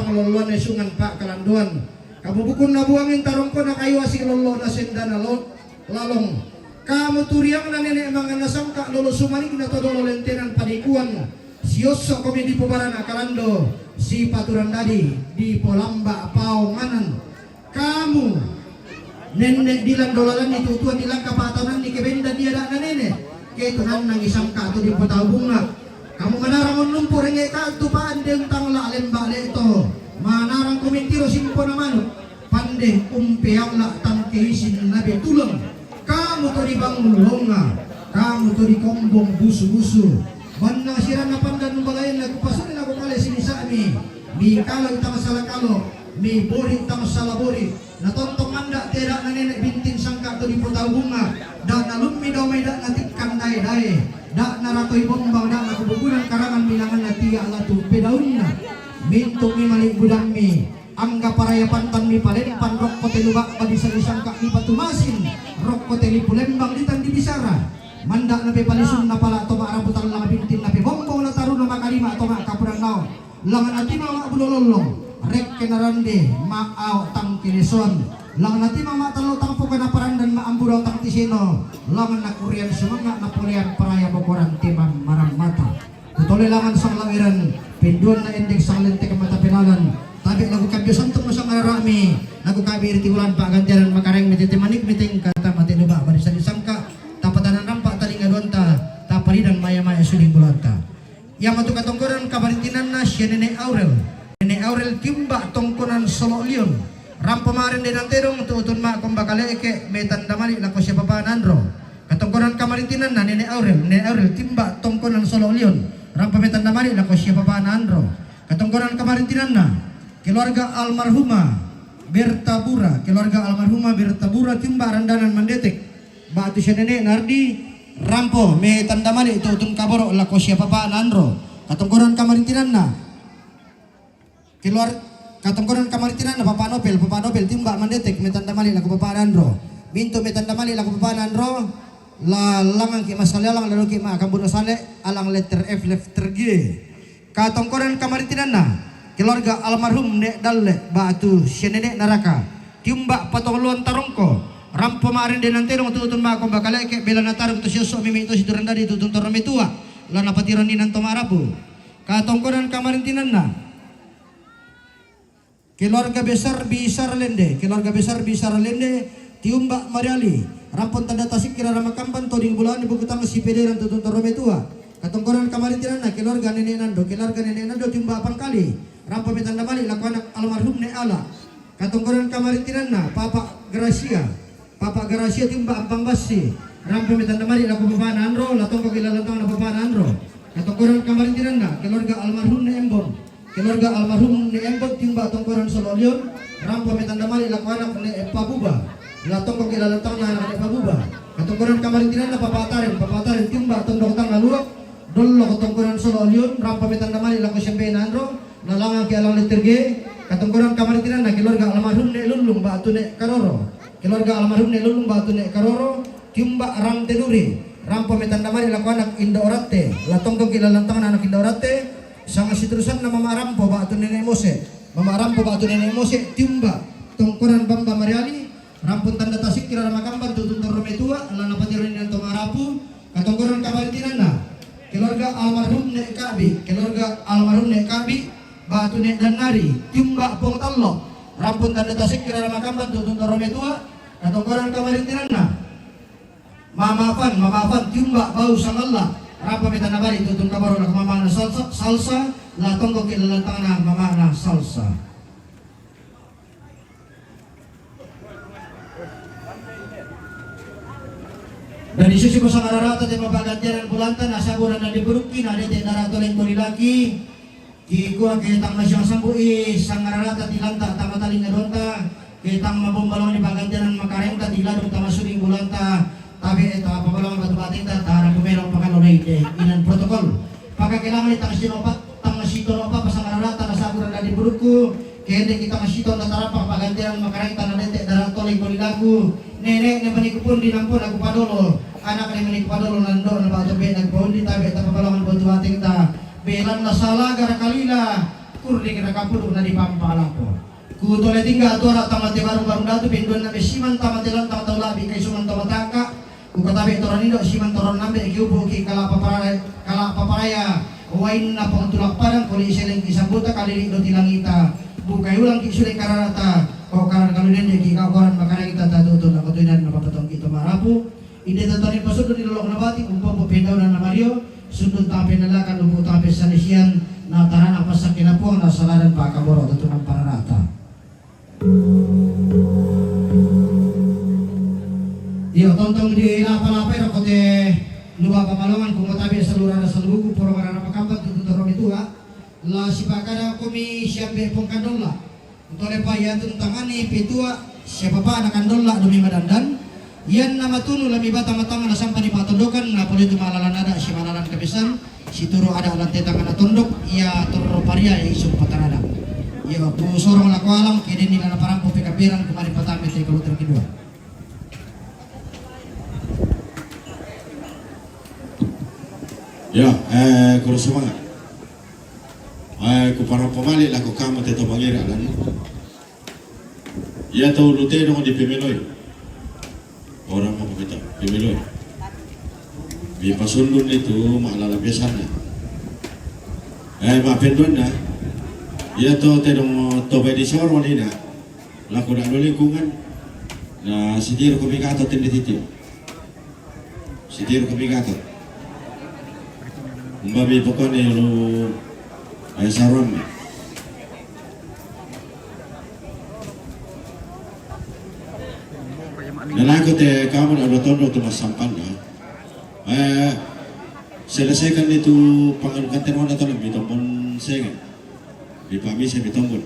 pangluluan na sungan pa kalanduan. Kabubukon na buangin tarong ko na kayo asing lolo na senda na lalong. Kamu turiang na nene mga nasangka lolo sumanig na todo lentenan panikuan. Si Yoso kami di Pubarana Kalando, si Paturan Dadi di Polamba Paunganan. Kamu nenek dilan dolalan itu tuan dilang kapatanan ni kebenda dia dak na nene. Kaya tunan nang isang kato di Putau Bunga. Kamu manarangon lumpur ngek kato paan deng tang la lembale ito. Manarang komentiro simpo na manuk pandeh umpeang la tangkisin nabi tulong. Kamu to di banglonga, kamu to di kombong busu-busu. Manang siran na pandan numbalayan lagu pasarin ako kali sini sami. Mi kalau tang salah kalau, mi bori tang salah bori. Natontong anda tidak na nenek bintin sangka to di Putau Bunga. Dak na lummi daw may dak natikkan dai-dai. Dak na ratoy bombang dak na kububunan karangan bilangan na tiga latu pedaun na. Minto mi malik budang mi angga paraya pantan mi palempan rok kote lubak padi salisang kak mi patumasin rok kote li pulembang ditan di bisara mandak nabe palisun na pala to maarabutan lang bintin nabe bombong na taru na makalima to makapurang nao langan ati mama bulololong rek kenarande maaw tang kineson langan ati mama talo tang pokona parandan maamburaw tang tisino langan na Korean sumanga na Korean paraya bokoran timang marang mata tutole langan sang lawiran pinduan na indeks sang lente ke mata penalan tapi lagu kabyo santok masang arami lagu kabir tiulan pak ganjaran makareng mititi manik miting kata mati nuba barisa disangka tapatanan nampak tali ngadonta tapari dan maya-maya suling bulanta yang matu katongkoran kabarintinan na siya Nenek Aurel timba tongkonan Solo Lion ram pemarin denang terong tuutun mak kombakale eke metan damali lako siya papanandro katongkoran kamarintinan na Nenek Aurel timba tongkonan Solo Lion ram pametan damali lako siya papanandro katongkoran kamarintinan na keluarga almarhumah Bertabura timba randanan mandetek batu siya Nenek Nardi rampo me tandamali itu utun kaboro lako siya papanandro katongkoran kamarintinan na katongkoran kamarintinan na Papa Nobel timba mandetek me tandamali lako papanandro minto me tandamali lako papanandro la langang ki masalalang lalu ki ma kambun sale alang letter F letter G katongkoran kamarintinan na keluarga almarhum Nek Dalle batu si Nenek Naraka timba patongluan tarongko rampo marin denan terong tutun ma ko bakale ke bela natarong to siyo mimi to siduranda di tutun torome tua lana patiron dinan to marapu katongkoran kamarintinan na keluarga besar Bisar Lende tiumba Mariali rampon tanda tasik kira ramakampan to ding bulan ibu kutang si pederan tutun torome tua katongkoran kamarintinan na keluarga Nenek Nando tiumba pangkali rampo metanda balik laku anak almarhum Nek Ala katongkoran kamarintinan na Papa Gracia timba ampang basi rampo metanda balik laku Papa Nandro latong ko kilalantang na Papa Nandro katongkoran kamarintinan na keluarga almarhum Nek Embon timba tongkoran Solo Lion rampo metanda balik laku anak Nek Pabuba latong ko kilalantang na anak Nek Pabuba katongkoran kamarintinan na Papa Taren timba tondok tang laluak dolo katongkoran Solo Lion rampo metanda balik laku Sempe Nandro nalangang ki alang letter G katongkoran kamarintinan na keluarga almarhum Nek Lulung batu Nek Karoro timba Ram Tenuri rampo metandamani laku anak Inda Orate latongkong kilalantangan anak Inda Orate sanga siturusan na Mama Rampo batu Nenek Mose timba tongkoran Bamba Mariali rampun tanda tasik kira ramakamban tutun torome tua alana patiron dan tomarapu katongkoran kamarintinan na keluarga almarhum Nek Kabi batu Nek Danari timba Pong Tallo rampun tanda tasik kira ramakamban tutun torome tua katongkoran kamarintinan na Mama Afan timba Bau Sangalla rampa metana bari tutun kabaro na Mama na salsa latong ko kilalantang na Mama na salsa dan isusi ko sa kararata di mapagantian bulanta nasa bulan na diburuki na dete narato lento lilaki di kuha kitang nasyang sambui sang kararata tilanta tamataling ngadonta kitang mabombalong di pagantian makarenta tiladong tamasuling bulanta tabi eta pabalong batu-bating ta tara bumerong pakalonay inan protokol pagkakailangan itang sitolopa pasang kararata nasa bulan na diburuku kaya kita masito na tarapak pagantian makarenta na dete narato lento lilaku nenek na manikupun dinampun aku padolo anak ni manikpadolo nando na bato be nagpaundi tabi ta pabalongan batu-bating ta belan na sala gara kalila kurni kena kapuluk na di pampalapo. Kutole tinggal tu anak tamat baru datu pinduan nabe siman tamat telan tamat taulabi kay suman tamataka. Kukatabi toran indo siman toran nabe kiupo ki kala paparaya wain na pangtulak padang kuli iseleng kisambuta kali do tilangita. Bukai ulang ki suling kararata o karan kalunen ki kawaran makana kita tatutun na katuinan na papatong kita marapu. Ide tatani pasudon di lolok nabati umpo pindaw na Mario sudut tape nalakan umpo tape sanisian na tahan apa sakinapuang na salaran pa kaboro tutunan pararata. Iyo tontong di lapa-lapa ro kote lupa pamalongan kung matabi sa lura na sa lugu puro marana pakampat tuturo itu la sipakada kumi siambe pong kandola utole pa yatun tangani pitua siapa pa na kandola dumi madandan yan na matunu lami bata matanga na sampa di patondokan na puli tumalalan ada si malalan kabisan si turo ada alante tangan na tondok iya turo paria ya isong patarada. Iya, bu sorong laku alam kini nila na parang pupikapiran kemarin patami tayo kaluter kedua. Ya, kuro semangat. Ku para pemalik laku kamu teto pangeran. Ya tahu lute dong di Pemiloy. Orang mau kita Pemiloy. Di Pasundun itu maklala biasanya. Maafin tuan dah. Ya to tedong to di soro ni na laku dak lingkungan na sitir ko bigato tindi titio sitir ko bigato umbabi pokone lu ay saron nalago te kamu na rotondo tu masampan na selesaikan itu pangalukan terwana to lebih tombon sega di pami saya ditonggol.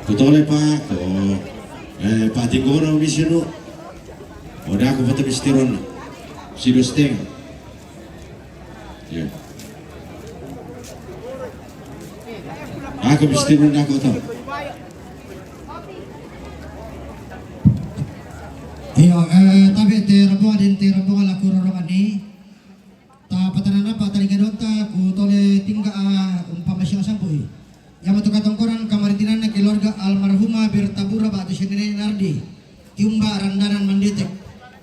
Tutole pak, pak tinggoro misino. Oda aku foto bistiron, sidosteng. Ya. Aku bistiron aku tahu. Iyo, tapi terabungan laku rorongan ni. Ta patanana pa taligadota ku tole tingga umpama siang sampui. Yang matu katongkoran kamaritinan na keluarga almarhumah bertabura batu sinene nardi. Tiumba randanan manditek.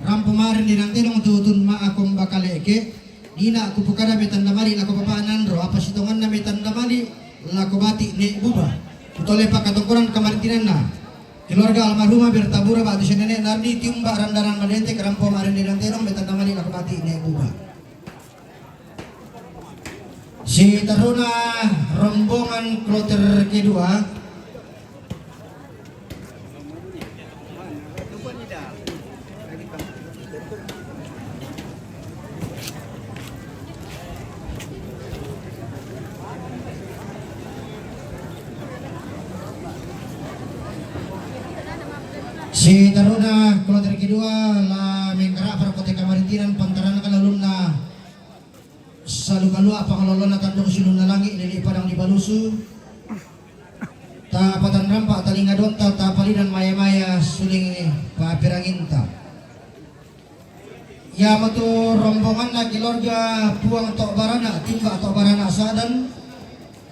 Rampo marin di nantelong tutun ma akom bakaleke. Dina aku pukada betanda mali lako papaanan ro apa sitongan na betanda mali lako bati ne buba. Kutole pa katongkoran kamaritinan na keluarga almarhumah bertabura batu sinene nardi tiumba randanan manditek rampo marin di nantelong betanda mali lako bati ne buba. Si Taruna rombongan kloter kedua la menggerak para kota kamaritinan pantaran kalalum na salukalu apa kalolo na tandong silun na langit nili padang di balusu ta patan rampa talingadon ta palidan maya-maya suling papiranginta ya matu rombongan na keluarga puang tok barana timba tok barana sadan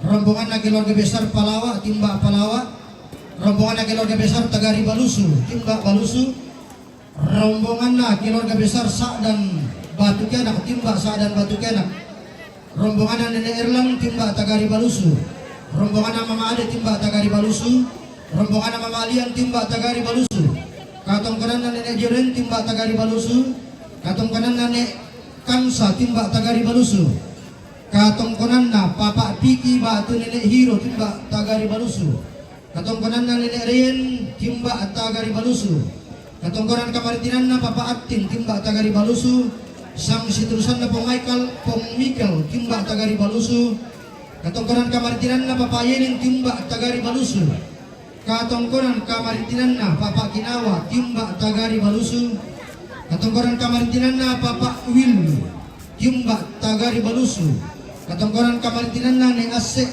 rombongan na keluarga besar Palawa timba Palawa rombongan na keluarga besar Tagari Balusu timba Balusu rombongan na keluarga besar Sadan Batu Kenak timba Sadan Batu Kenak rombongan Nenek Erlang timba Tagari Balusu rombongan Mama Ade timba Tagari Balusu rombongan Mama Alian timba Tagari Balusu katong kanan Nenek Jeren timba Tagari Balusu katong kanan Nenek Kamsa timba Tagari Balusu katong kanan na Papa Piki Batu Nenek Hiro timba Tagari Balusu katong kanan Nenek Rien timba Tagari Balusu katong kanan kamaritinan na Papa Atin timba Tagari Balusu sang siturusan na Pong Michael timba Tagari Balusu katongkonan kamaritinan na Papa Yenin timba Tagari Balusu katongkonan kamaritinan na Papa Kinawa timba Tagari Balusu katongkonan kamaritinan na Papa Will timba Tagari Balusu katongkonan kamaritinan na ni Ase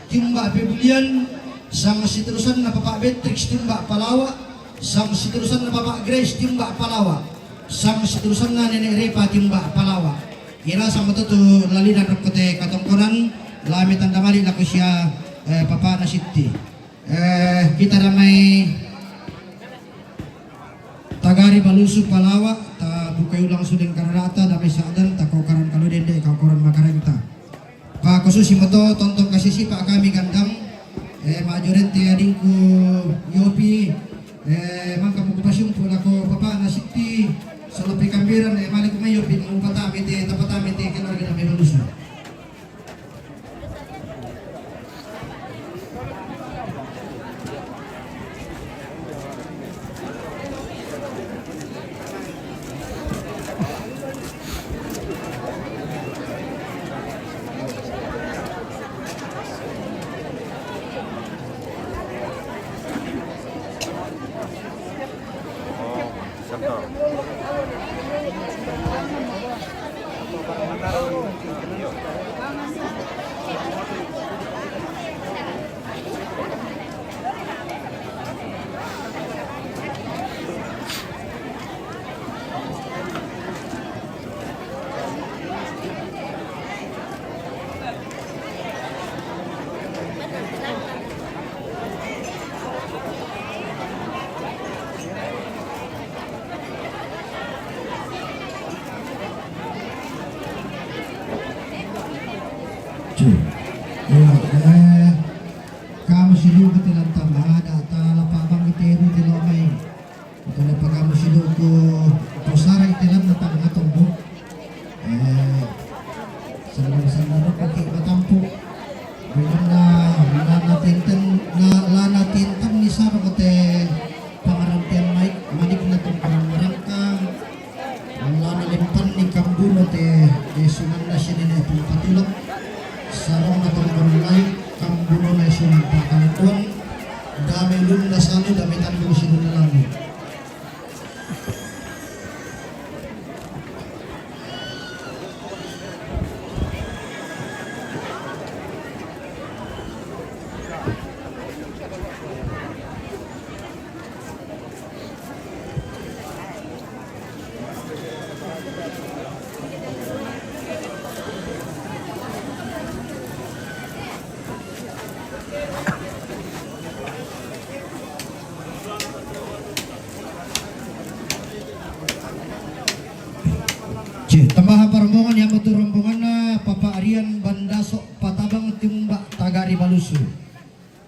timba Pebulian sang siturusan na Papa Beatrix timba Palawa sang siturusan na Papa Grace timba Palawa sang seterusan na Nenek Repa timba Palawa ira sama tu lali dan kote katongkonan lami tanda mali laku siya papa na city. Kita ramai Tagari Balusu Palawa ta bukai ulang sudeng kararata damai sadan ta kau karan kalau dende kau koran makarenta. Pak khusus moto tonton kasih si pak kami gandang majority adingku Yopi mangka buku pasung pula ko papa na city salapi kambiran malik may Yopi mau patami te tapatami te kelar kita may Balusu. Kamu silu ketilang tambah data lapabang iteru tilomay. Ito na pag kamu silu ko pusara itilang na pangatombo. Salang pati matampo. Bilang na natintan ni Saro kate pangarampian manik na itong pangarangkang. Lana limpan ni Kambuno te sunan na siya nila itong patulak. Sarong na itong barulay. Kambuno na isunod pa kalituan. Dami lun na sali, dami tanong sinun na lang. Tambahan rombongan yang betul rombongan na Papa Arian Bandaso Patabang Timba Tagari Balusu.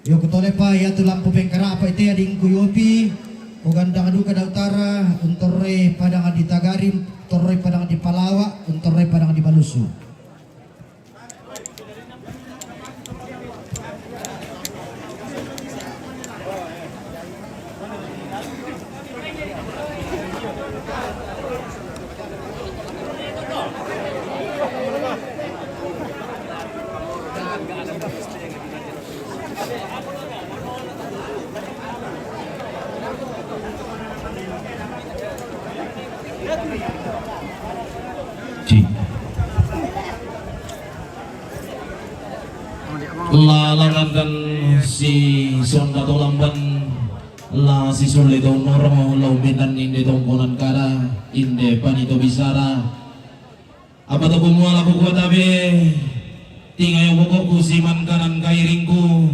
Yo kutole pa ya tu lampu bengkara apa itu ading kuyopi uganda kadu kada utara untorre padang di Tagari untorre padang di Palawa untorre padang di Balusu. Lalangan dan si Sonda Tolamban la si Sule do Noro lauminan inde tongkonan kara inde panito bisara apa to kumuala ko tabi tingay ko ko siman kanan kairingku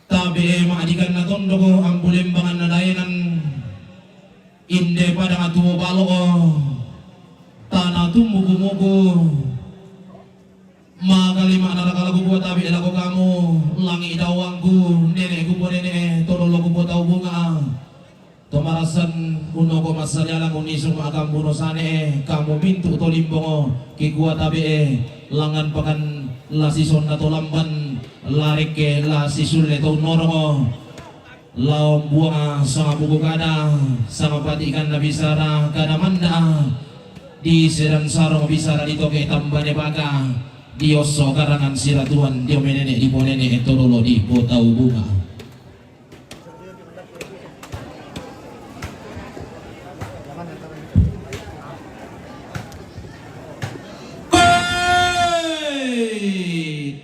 tabi maadikan na tondo ko ang bulimbangan na dayanan inde pada ngatuo balo tanah tumugu-mugu magalima narakala ko buat tabi ko kamu langi idawangku nenek ko po nenek tololo ko po tau bunga tumarasan uno ko masalya lang unisong agam buno sane kamu pintu to limbongo kikuat tabi langan pakan la sison na to lamban larik ke la sisule to norongo laom buang sama buku kada sama patikan na bisara kada manda di sedang sarong bisara dito ke tambane baga Dioso karangan siratuan dia menene di ponene etololo di kota bunga.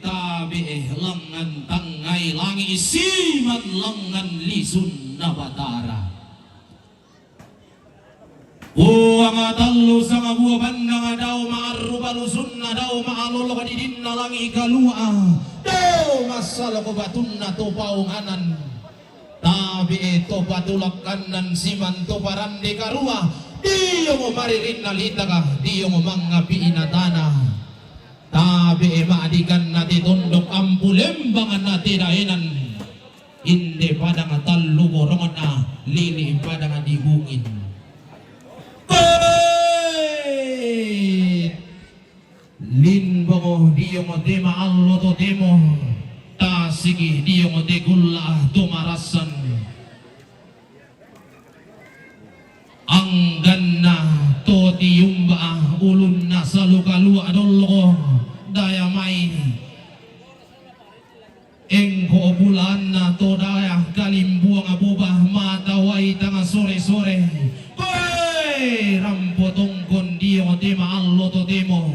Tabi lengan tangai langi siman lengan lisun nabatara. Buang atalu sama buah bandang daw balusun na daw maalolo ka didin na lang ikalua daw masalo ko batun na to paunganan tabi ito patulak kanan siman to parande karua di yung maririn nalita ka di yung mga pinatana tabi maadikan na titundok ang pulembangan na tinainan hindi pa nga talo borongan na lili pa nga digungin linbango di yung di maallo to temo tasigi di yung di gula tumarasan ang ganda to di yung ba ulun na sa lukalua adolo daya may engko bulan na to daya kalimbuang abuba mataway tanga sore-sore rampotong kondi yung di maallo to temo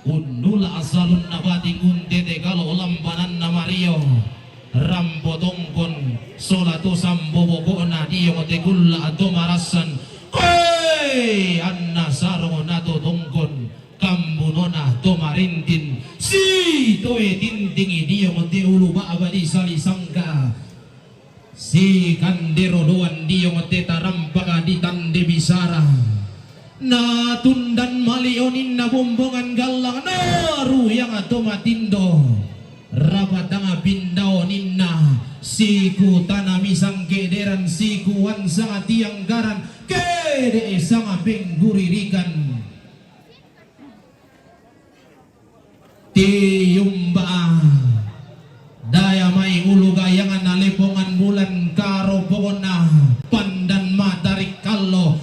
undula asalun na bating untete kalau lampanan na Mario rampotong kon solatu sambobo na di yung di gula tumarasan anna sarong nato tongkon kambuno na tumarintin si toe tintingi di yung di ulu baabadi salisangka si kandero doan di yung di tarampaka di tande bisara natundan malionin na bumbongan galang naruyang ato matindo rapat nga bindaw ninna siku tanamisang kederan sikuan sa tiang garan kede sang pengguririkan tiyumba daya may ulugayangan nalipongan bulan karo pokona pandan matarik kallo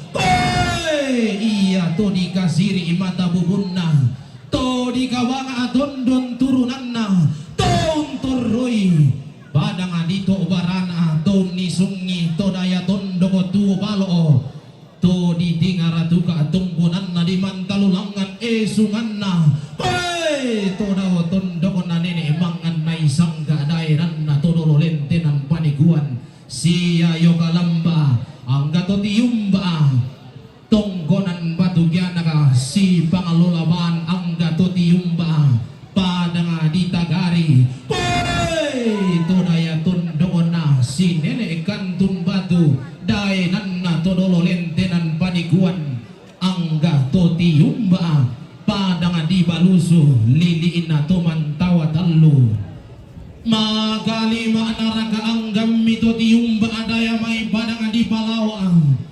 iya to di kasiri mata bubunna to di kawanga dondon turunanna ton torroy padang dito barana to ni sungi to daya tondo ko tu balo to di dingara tuka tungkunan na di mantalulangan sunganna to daw tondo ko na nene mangan may sangga dairan na todo lente ng paniguan siya yo kalamba ang gato tiyumba tonggonan batugyan ka si pangalulaban ang gato tiyumba padang di tagari to daya tundon na si nene kantun batu dainan na todo lente ng paniguan ang gato tiyumba padang di baluso liliin na tumantawa talo magalima naraga ang gamito tiyumba daya may padang di palawang